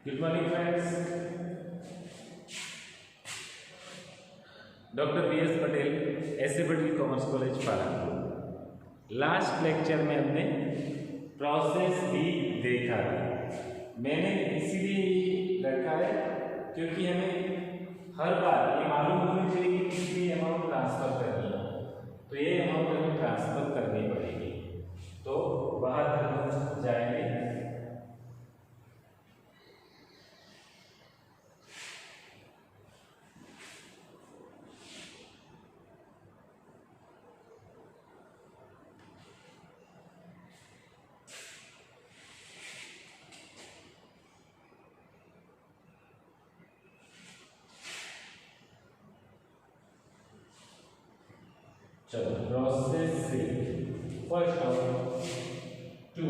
Good morning friends. Doctor B S Patel, S A Patel commerce college Palanpur. Last lecture में हमने process भी देखा था। मैंने इसीलिए रखा है क्योंकि हमें हर बार ये मालूम होना चाहिए कि कितनी अमाउंट ट्रांसफर करनी है, तो ये अमाउंट हमें ट्रांसफर करनी पड़ेगी। तो बाहर हम जाएंगे। चलो प्रोसेस से first off to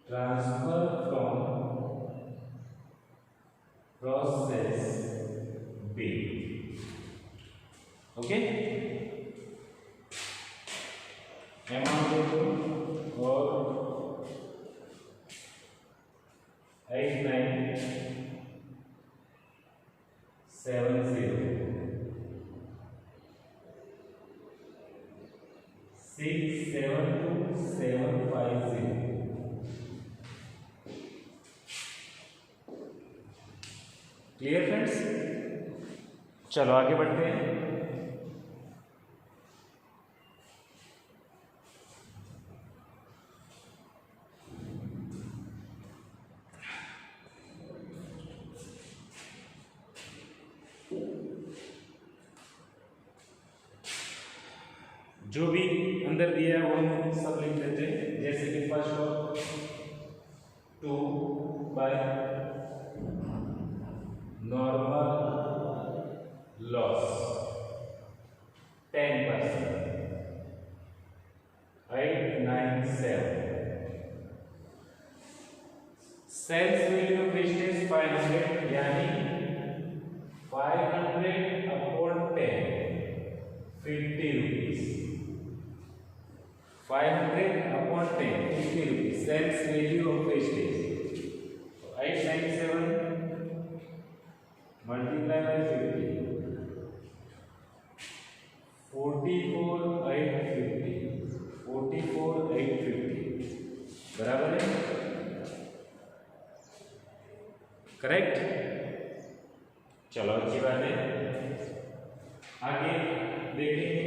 transfer from process B. Okay, amount देखो और 8970 672,750। Clear friends? चलो आगे बढ़ते हैं। जो भी अंदर दिया है वो हम सब लिख देते हैं। जैसे कि first off 2 by normal loss 10%, 897। Sales value of wastage 500, यानी 500 upon 10, 50 rupees. 500 upon 10, 50 rupees. Sales value of wastage. So 897 multiply by 50. 44,850. 44,850 बराबर है? करेक्ट? चलो अच्छी बात है। आगे देखेंगे।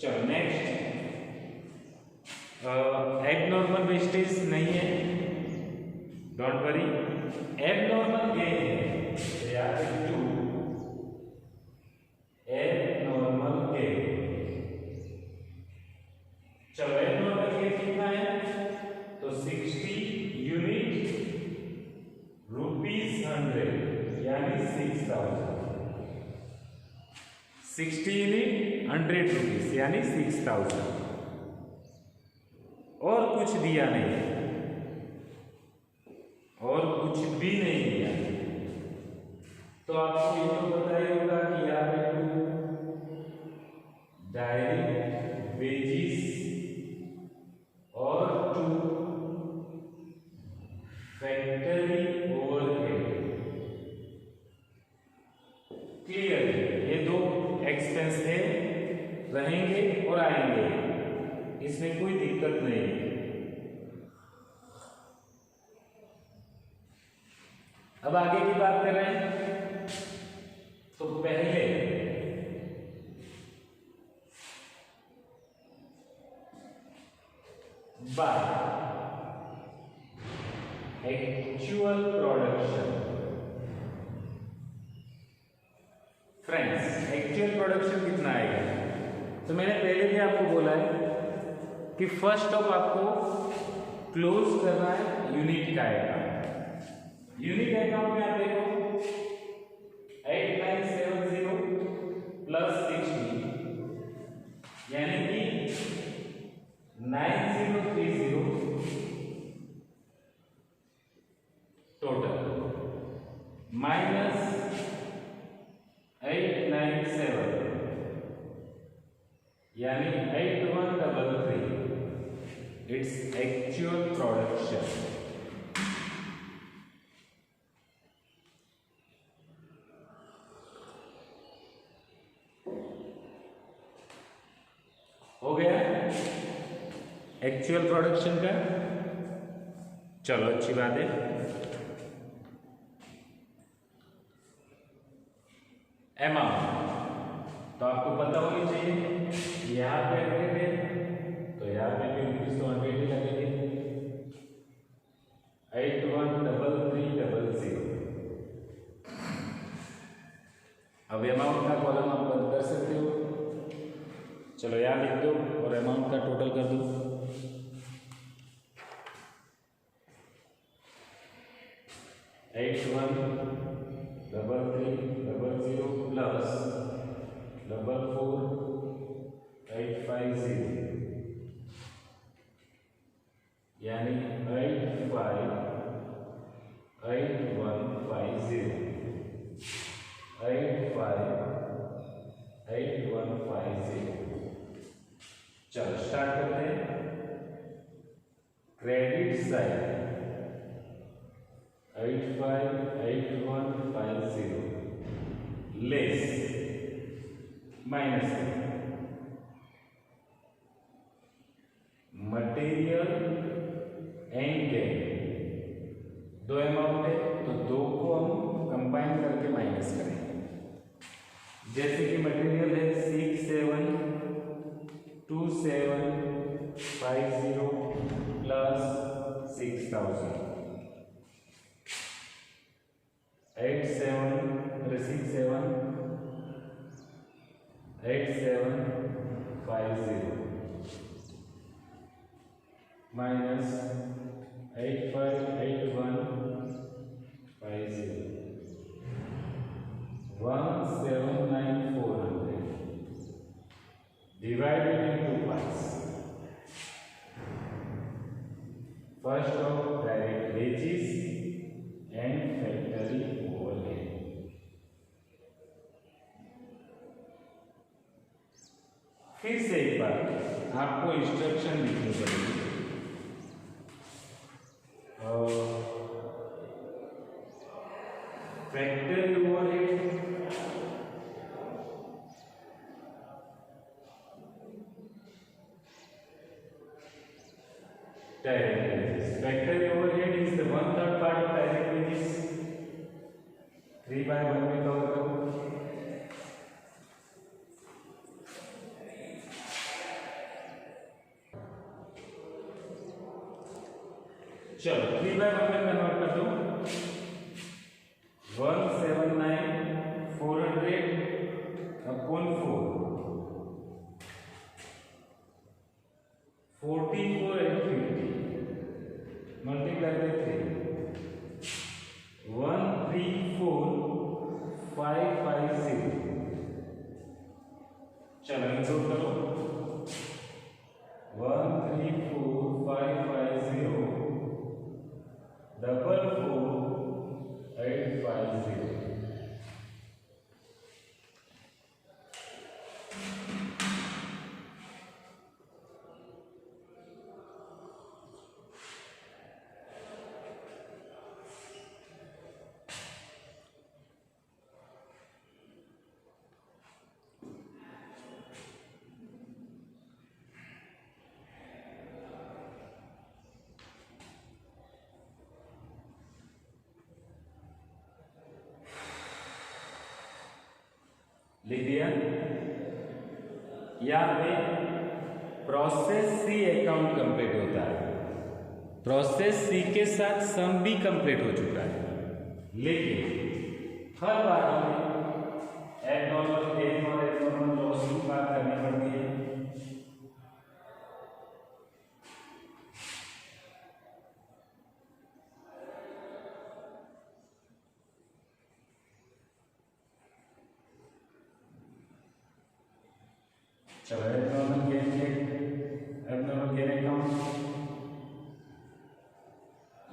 चलो नेक्स्ट, एबनॉर्मल वेस्टेज नहीं है, डोंट वरी। एबनॉर्मल गेन है, तो याद रखो एबनॉर्मल गेन। चलो एबनॉर्मल गेन कितना है? तो 60 यूनिट ₹100, यानी 6000। 60 यूनिट 100 रुपीज, यानी 6000। और कुछ दिया नहीं, और कुछ भी नहीं दिया। तो आपको ये तो पता ही होगा कि यहाँ पे डायरेक्ट वेजिस और 2 फैक्टरी ओवरहेड। क्लियर? ये दो एक्सपेंस है, रहेंगे और आएंगे, इसमें कोई दिक्कत नहीं है। अब आगे की बात कर रहे हैं, तो पहले by actual production. Friends, actual production कितना आएगा? तो मैंने पहले भी आपको बोला है कि फर्स्ट ऑफ आपको क्लोज करना है यूनिट का अकाउंट। यूनिट अकाउंट में आप देखो 8970 प्लस 60, यानी कि 9030 टोटल, माइनस 897 यानी 8133 इट्स एक्चुअल प्रोडक्शन। हो गया एक्चुअल प्रोडक्शन का। चलो अच्छी बात है। अमाउंट तो आपको पता होनी चाहिए, यहाँ पे 100 है तो यहाँ पे भी रुपीज तो 100 ही लगेंगे। 813300। अब अमाउंट का कॉलम आप बंद कर सकते हो। चलो यहाँ लिख दो और अमाउंट का टोटल कर दो। 813300 प्लस 44850 यानी 858150 858150। चलो स्टार्ट करते हैं। Credit side 858150 less minus material and gain. दो अमाउंट है तो दो को हम कंबाइन करके माइनस करेंगे। जैसे कि मटेरियल है 672750 plus 6000 8750 minus 858150 179,400 divided into parts. First of direct wages and factory overhead. फिर से एक बार आपको इंस्ट्रक्शन लिखनी पड़ेगी। Factory overhead direct wages. Factory overhead is the 1/3 part of direct wages. 3/1 में कवर करो। चलो 3/1 में कन्वर्ट कर दो। 179,400 अपॉन 4 44 and 50 मल्टीप्लाई बाय 3 134,550। चलो इंक्लूड करो 134,550 44850। लिख दिया। यहाँ पे प्रोसेस सी अकाउंट कंप्लीट होता है। प्रोसेस सी के साथ सम भी कंप्लीट हो चुका है, लेकिन हर बार हमें एबनॉर्मल गेन और एबनॉर्मल लॉस की बात करनी पड़ती है। चलो abnormal gain account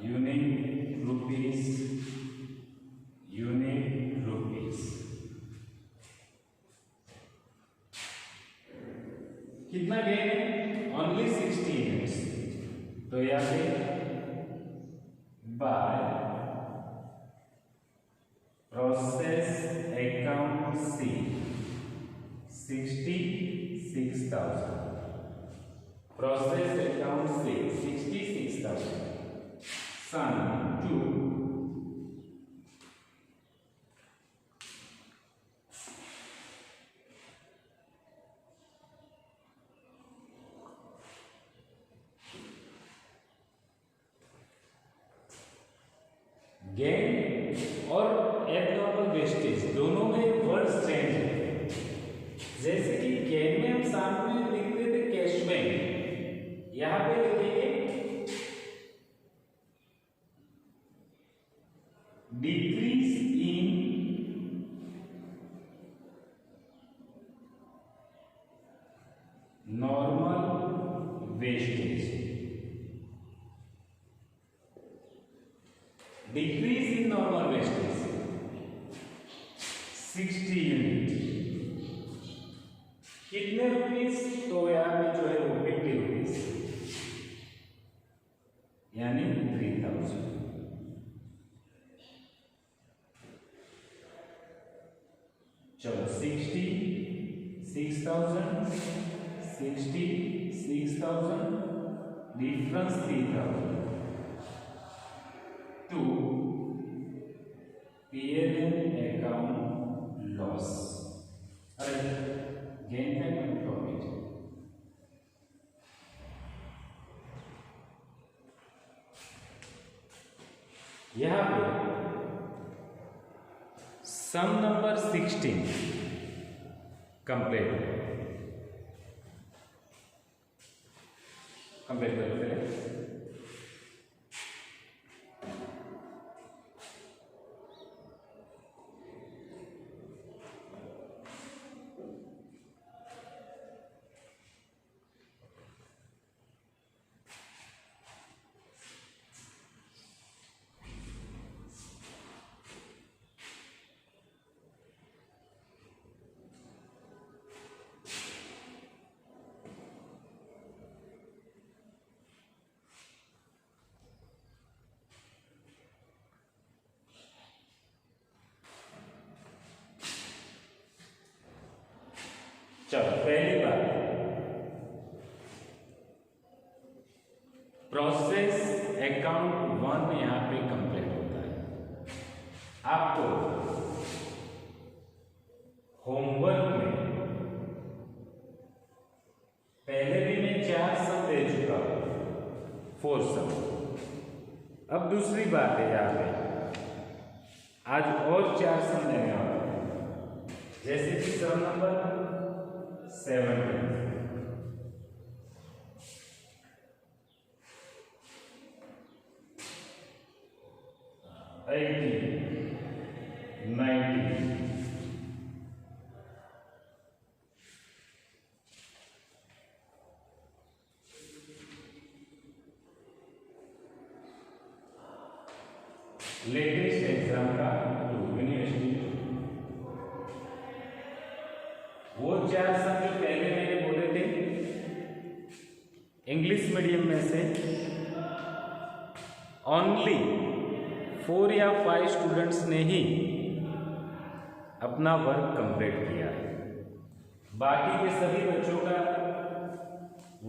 unit rupees कितना गेन है? Only 60 units. तो यहाँ पे by process account C 66,000, process account से 66,000 सन टू गेन और एबनॉर्मल वेस्टेज दोनों में वर्ड्स चेंज है। जैसे कि गेन में हम सामने लिखते थे कैश बैंक, यहां पे लिखेंगे decrease in normal wastage, decrease in normal wastage 60 unit. कितने रुपीस? तो यहाँ पे जो है वो 50 रुपीस, यानी 3000। चलो 66,000 difference 3000 to P&L account loss. अरे गेन का प्रॉफिट, यहां पे सम नंबर 16 कंप्लीट करो पहले। चलो पहली बात, प्रोसेस अकाउंट 1 यहां पे कंप्लीट होता है। आपको होमवर्क में पहले भी मैं 4 सम दे चुका हूं, 4 सम। अब दूसरी बात है, यहां पे आज और 4 सम देने वाला है। जैसे कि सम नंबर 7, 80, 90, लेटेस्ट एग्जाम का यूनिवर्सिटी, वो 4 सम जो पहले मैंने बोले थे इंग्लिश मीडियम में से ओनली 4 या 5 स्टूडेंट्स ने ही अपना वर्क कंप्लीट किया है, बाकी के सभी बच्चों का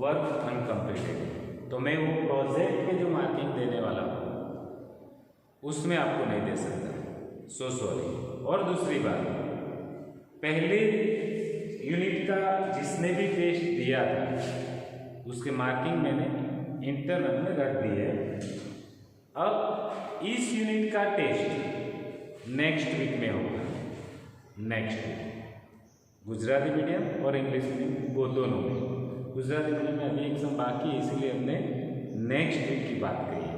वर्क अनकम्प्लीटेड है। तो मैं वो प्रोजेक्ट के जो मार्किंग देने वाला हूँ उसमें आपको नहीं दे सकता, सो सॉरी। और दूसरी बात, पहले यूनिट का जिसने भी टेस्ट दिया था उसके मार्किंग मैंने इंटरनल में रख दी है। अब इस यूनिट का टेस्ट नेक्स्ट वीक में होगा, नेक्स्ट वीक, गुजराती मीडियम और इंग्लिश मीडियम वो दोनों में। गुजराती मीडियम में अभी एग्जाम बाकी है, इसीलिए हमने नेक्स्ट वीक की बात करी है।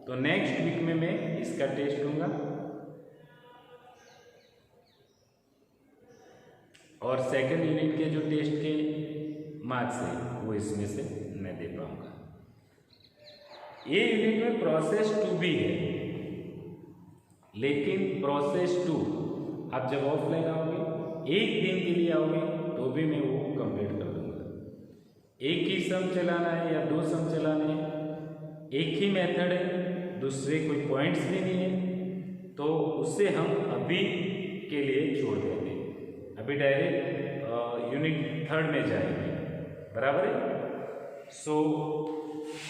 तो नेक्स्ट वीक में मैं इसका टेस्ट लूंगा और सेकंड यूनिट के जो टेस्ट के मार्क्स हैं वो इसमें से मैं दे पाऊंगा। ये यूनिट में प्रोसेस 2 भी है, लेकिन प्रोसेस 2 आप जब ऑफलाइन आओगे, एक दिन के लिए आओगे, तो भी मैं वो कंप्लीट कर दूंगा। एक ही सम चलाना है या दो सम चलाने हैं, एक ही मेथड है, दूसरे कोई पॉइंट्स भी नहीं है, तो उससे हम अभी के लिए छोड़ देंगे। अभी डायरेक्ट यूनिट थर्ड में जाएंगे, बराबर है। सो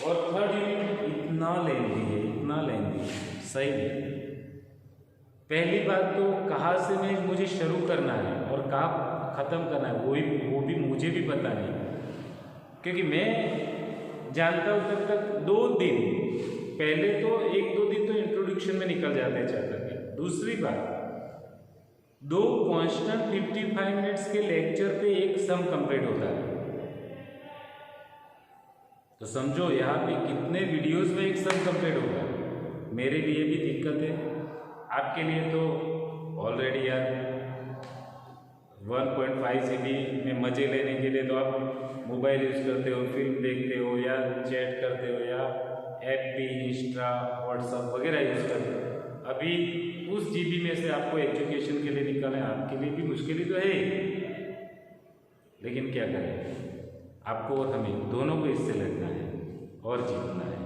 और थर्ड यूनिट इतना लेंदी है, इतना लेंदी है, सही नहीं। पहली बात तो कहाँ से मैं मुझे शुरू करना है और कहाँ ख़त्म करना है वो भी मुझे भी पता नहीं, क्योंकि मैं जानता हूँ तब तक 2 दिन पहले, तो 1-2 दिन तो इंट्रोडक्शन में निकल जाते हैं चैप्टर के। दूसरी बात, 2 कांस्टेंट 55 मिनट्स के लेक्चर पे एक सम कंप्लीट होता है, तो समझो यहाँ पे कितने वीडियोस में एक सम कंप्लीट होगा। मेरे लिए भी दिक्कत है, आपके लिए तो ऑलरेडी यार 1.5 GB में मज़े लेने के लिए तो आप मोबाइल यूज़ करते हो, फिल्म देखते हो या चैट करते हो या FB, इंस्टा, व्हाट्सअप वगैरह यूज़ करते हो। अभी उस GB में से आपको एजुकेशन के लिए निकालना है, आपके लिए भी मुश्किल ही तो है, लेकिन क्या करें, आपको और हमें दोनों को इससे लड़ना है और जीतना है।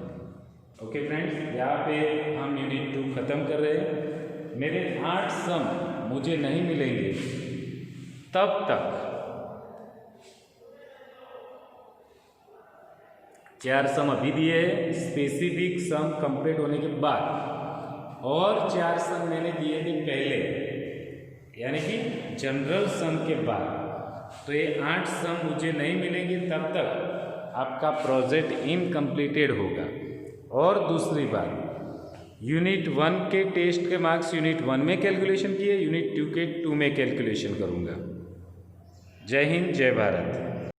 ओके फ्रेंड्स, यहाँ पे हम यूनिट 2 ख़त्म कर रहे हैं। मेरे 8 सम मुझे नहीं मिलेंगे तब तक 4 सम अभी दिए हैं स्पेसिफिक सम कंप्लीट होने के बाद, और 4 सम मैंने दिए थे पहले, यानी कि जनरल सम के बाद। तो ये 8 सम मुझे नहीं मिलेंगे तब तक आपका प्रोजेक्ट इनकम्प्लीटेड होगा। और दूसरी बात, यूनिट 1 के टेस्ट के मार्क्स यूनिट 1 में कैलकुलेशन किए, यूनिट 2 के 2 में कैलकुलेशन करूँगा। जय हिंद, जय भारत।